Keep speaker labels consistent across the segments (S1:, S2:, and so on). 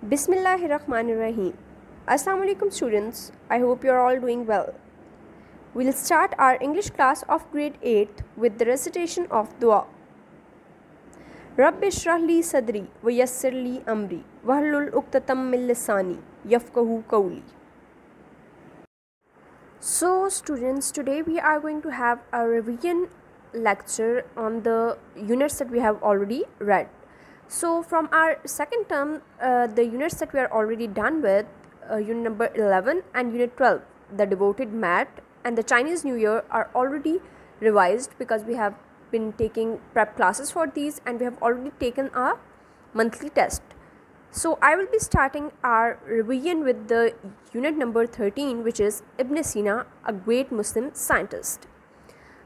S1: Bismillahirrahmanirrahim. Assalamu alaikum students. I hope you are all doing well. We'll start our English class of grade 8 with the recitation of dua. Rabbi shrah li sadri wa yassir li amri wahlul uqtatam min lisani yafqahu qawli. So students, today we are going to have a revision lecture on the units that we have already read. So from our second term, the units that we are already done with, unit number 11 and unit 12, the devoted mat and the Chinese New Year, are already revised because we have been taking prep classes for these and we have already taken a monthly test. So I will be starting our revision with the unit number 13, which is Ibn Sina, a great Muslim scientist.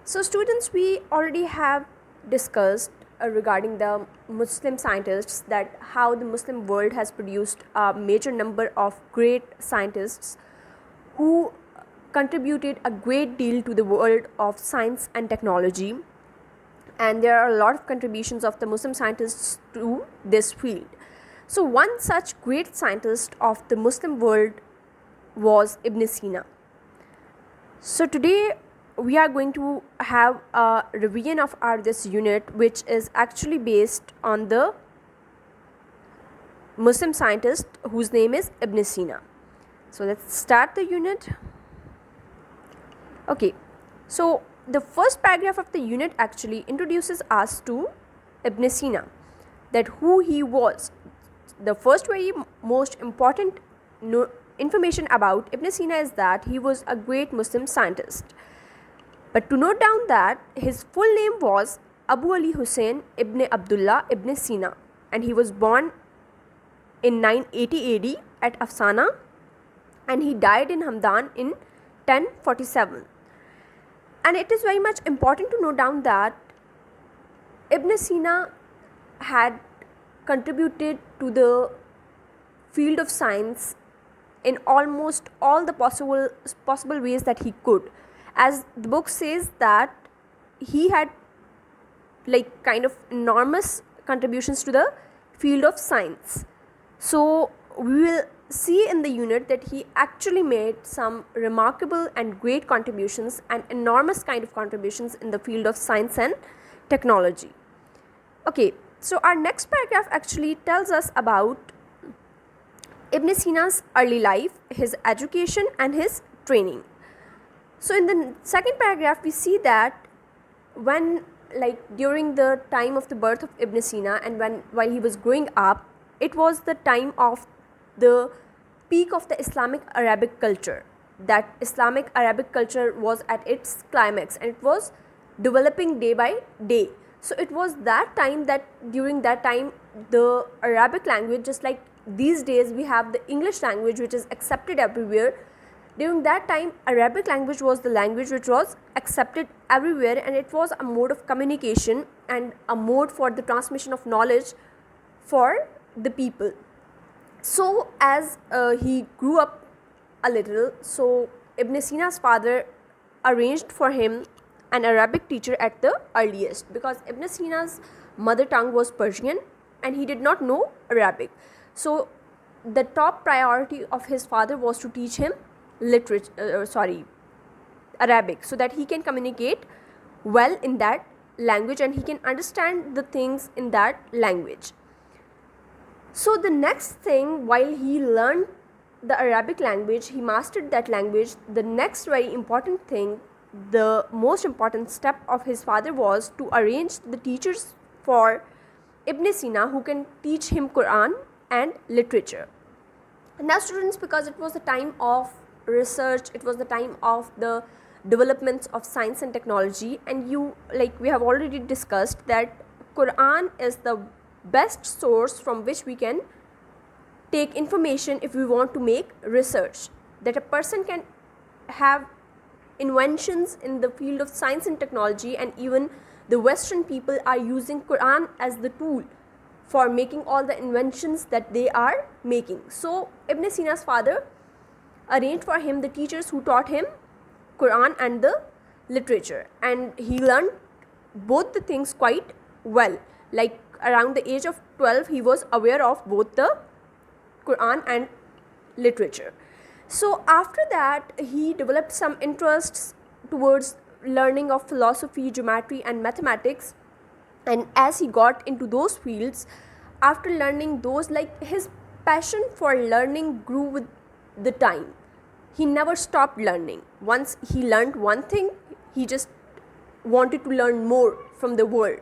S1: So students, we already have discussed regarding the Muslim scientists, that how the Muslim world has produced a major number of great scientists who contributed a great deal to the world of science and technology, and there are a lot of contributions of the Muslim scientists to this field. So one such great scientist of the Muslim world was Ibn Sina. So today we are going to have a revision of this unit, which is actually based on the Muslim scientist whose name is Ibn Sina. So let's start the unit. Okay, so the first paragraph of the unit actually introduces us to Ibn Sina, that who he was. The first very most important information about Ibn Sina is that he was a great Muslim scientist. But to note down that his full name was Abu Ali Hussein ibn Abdullah ibn Sina, and he was born in 980 AD at Afsana, and he died in Hamdan in 1047. And it is very much important to note down that Ibn Sina had contributed to the field of science in almost all the possible ways that he could. As the book says, that he had kind of enormous contributions to the field of science. So we will see in the unit that he actually made some remarkable and great contributions and enormous kind of contributions in the field of science and technology. Okay, so our next paragraph actually tells us about Ibn Sina's early life, his education and his training. So in the second paragraph, we see that when during the time of the birth of Ibn Sina and while he was growing up, it was the time of the peak of the Islamic Arabic culture. That Islamic Arabic culture was at its climax and it was developing day by day. So it was that time, that during that time the Arabic language, just like these days we have the English language which is accepted everywhere, during that time Arabic language was the language which was accepted everywhere, and it was a mode of communication and a mode for the transmission of knowledge for the people. So as he grew up a little, so Ibn Sina's father arranged for him an Arabic teacher at the earliest, because Ibn Sina's mother tongue was Persian and he did not know Arabic. So the top priority of his father was to teach him Arabic, so that he can communicate well in that language and he can understand the things in that language. So the next thing, while he learned the Arabic language, he mastered that language, the next very important thing, the most important step of his father was to arrange the teachers for Ibn Sina who can teach him Quran and literature. And now students, because it was the time of research, it was the time of the developments of science and technology, and we have already discussed that Quran is the best source from which we can take information if we want to make research, that a person can have inventions in the field of science and technology, and even the Western people are using Quran as the tool for making all the inventions that they are making. So Ibn Sina's father arranged for him the teachers who taught him Quran and the literature, and he learned both the things quite well. Around the age of 12, he was aware of both the Quran and literature. So after that, he developed some interests towards learning of philosophy, geometry and mathematics. And as he got into those fields, after learning those, like, his passion for learning grew with the time. He never stopped learning. Once he learned one thing, he just wanted to learn more from the world.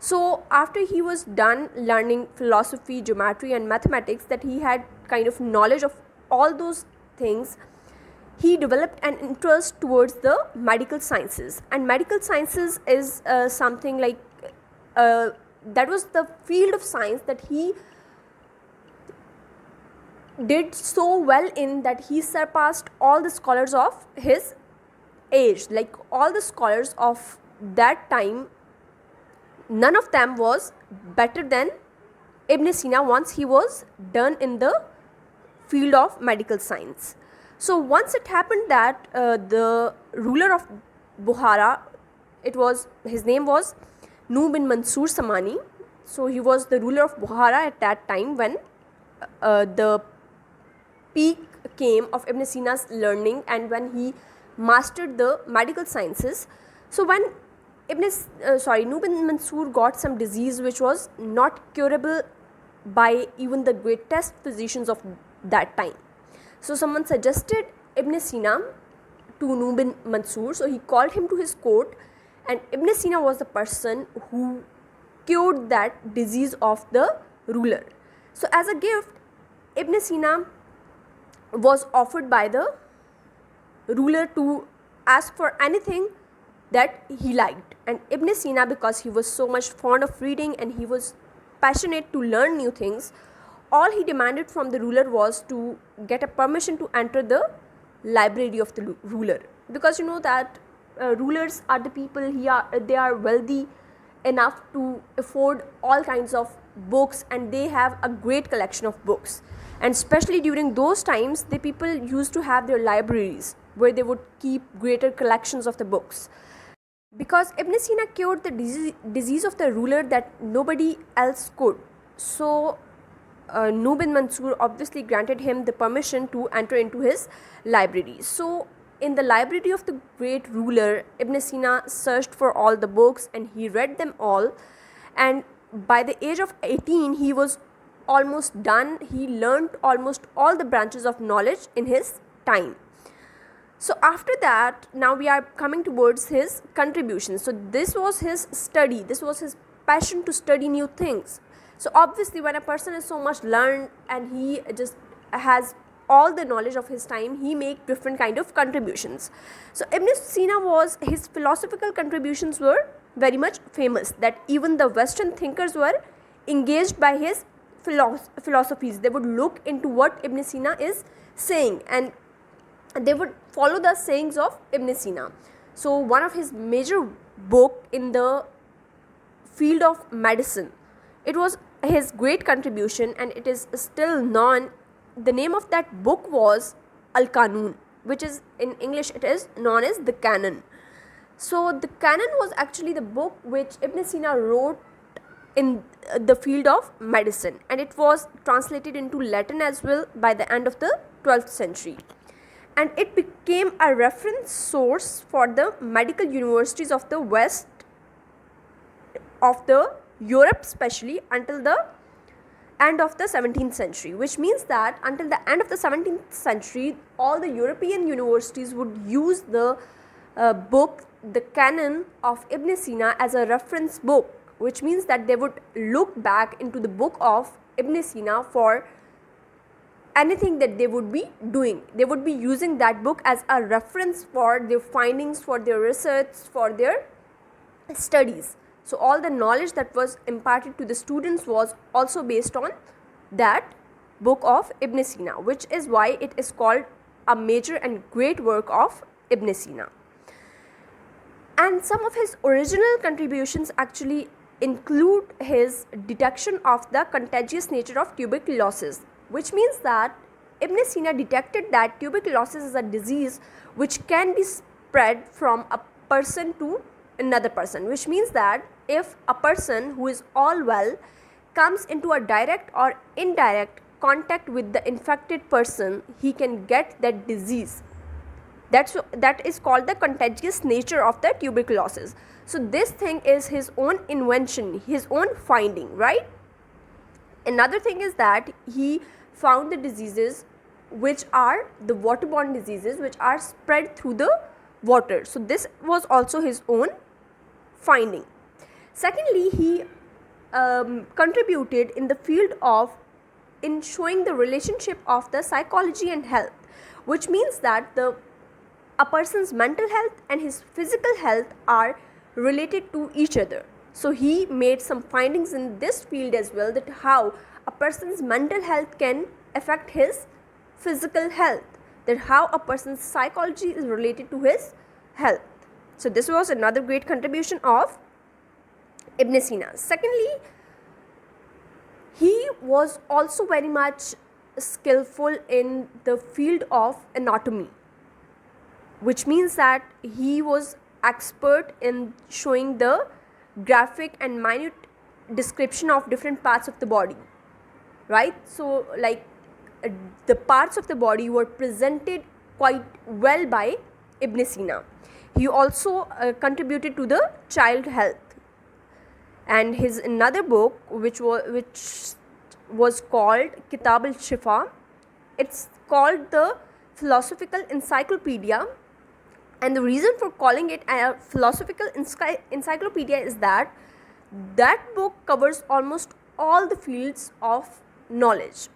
S1: So after he was done learning philosophy, geometry and mathematics, that he had kind of knowledge of all those things, he developed an interest towards the medical sciences. And medical sciences is something like that was the field of science that he did so well in, that he surpassed all the scholars of his age. Like, all the scholars of that time, none of them was better than Ibn Sina once he was done in the field of medical science. So once it happened that the ruler of Bukhara, his name was Nu bin Mansur Samani. So he was the ruler of Bukhara at that time when the peak came of Ibn Sina's learning and when he mastered the medical sciences. So when Nu bin Mansur got some disease which was not curable by even the greatest physicians of that time. So someone suggested Ibn Sina to Nu bin Mansur. So he called him to his court, and Ibn Sina was the person who cured that disease of the ruler. So as a gift, Ibn Sina was offered by the ruler to ask for anything that he liked. And Ibn Sina, because he was so much fond of reading and he was passionate to learn new things, all he demanded from the ruler was to get a permission to enter the library of the ruler. Because you know that rulers are the people, they are wealthy enough to afford all kinds of books, and they have a great collection of books. And especially during those times, the people used to have their libraries where they would keep greater collections of the books. Because Ibn Sina cured the disease of the ruler that nobody else could. So Nu bin Mansur obviously granted him the permission to enter into his library. So in the library of the great ruler, Ibn Sina searched for all the books and he read them all. And by the age of 18, he was almost done. He learned almost all the branches of knowledge in his time. So after that, now we are coming towards his contributions. So this was his study, this was his passion to study new things. So obviously when a person is so much learned and he just has all the knowledge of his time, he make different kind of contributions. So Ibn Sina his philosophical contributions were very much famous, that even the Western thinkers were engaged by his philosophies. They would look into what Ibn Sina is saying and they would follow the sayings of Ibn Sina. So one of his major book in the field of medicine, it was his great contribution and it is still known. The name of that book was Al-Qanun, which is in English it is known as the Canon. So the Canon was actually the book which Ibn Sina wrote in the field of medicine, and it was translated into Latin as well by the end of the 12th century. And it became a reference source for the medical universities of the West of the Europe, especially until the end of the 17th century, which means that until the end of the 17th century, all the European universities would use the book, the Canon of Ibn Sina, as a reference book, which means that they would look back into the book of Ibn Sina for anything that they would be doing. They would be using that book as a reference for their findings, for their research, for their studies. So all the knowledge that was imparted to the students was also based on that book of Ibn Sina, which is why it is called a major and great work of Ibn Sina. And some of his original contributions actually include his detection of the contagious nature of tuberculosis, which means that Ibn Sina detected that tuberculosis is a disease which can be spread from a person to another person, which means that if a person who is all well comes into a direct or indirect contact with the infected person, he can get that disease. That is called the contagious nature of the tuberculosis. So this thing is his own invention, his own finding, right? Another thing is that he found the diseases which are the waterborne diseases, which are spread through the water. So this was also his own finding. Secondly, he contributed in the field of in showing the relationship of the psychology and health, which means that a person's mental health and his physical health are related to each other. So he made some findings in this field as well, that how a person's mental health can affect his physical health, that how a person's psychology is related to his health. So this was another great contribution of Ibn Sina. Secondly, he was also very much skillful in the field of anatomy, which means that he was expert in showing the graphic and minute description of different parts of the body, right? So like the parts of the body were presented quite well by Ibn Sina. He also contributed to the child health, and his another book which was called Kitab al-Shifa, it's called the Philosophical Encyclopedia. And the reason for calling it a philosophical encyclopedia is that book covers almost all the fields of knowledge: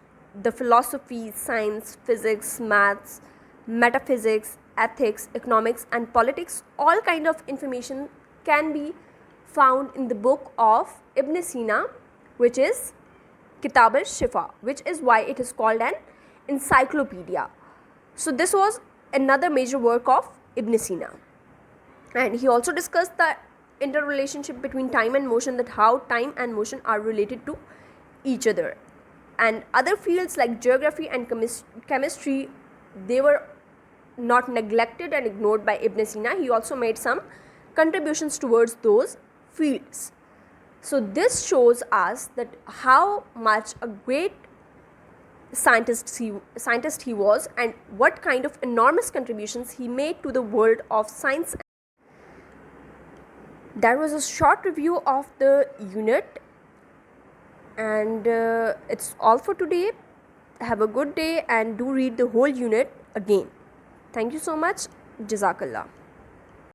S1: the philosophy, science, physics, maths, metaphysics, ethics, economics and politics. All kind of information can be found in the book of Ibn Sina, which is Kitab al-Shifa, which is why it is called an encyclopedia. So this was another major work of Ibn Sina. And he also discussed the interrelationship between time and motion, that how time and motion are related to each other. And other fields like geography and chemistry, they were not neglected and ignored by Ibn Sina. He also made some contributions towards those fields. So this shows us that how much a great scientist he was, and what kind of enormous contributions he made to the world of science. That was a short review of the unit, and it's all for today. Have a good day and do read the whole unit again. Thank you so much. Jazakallah.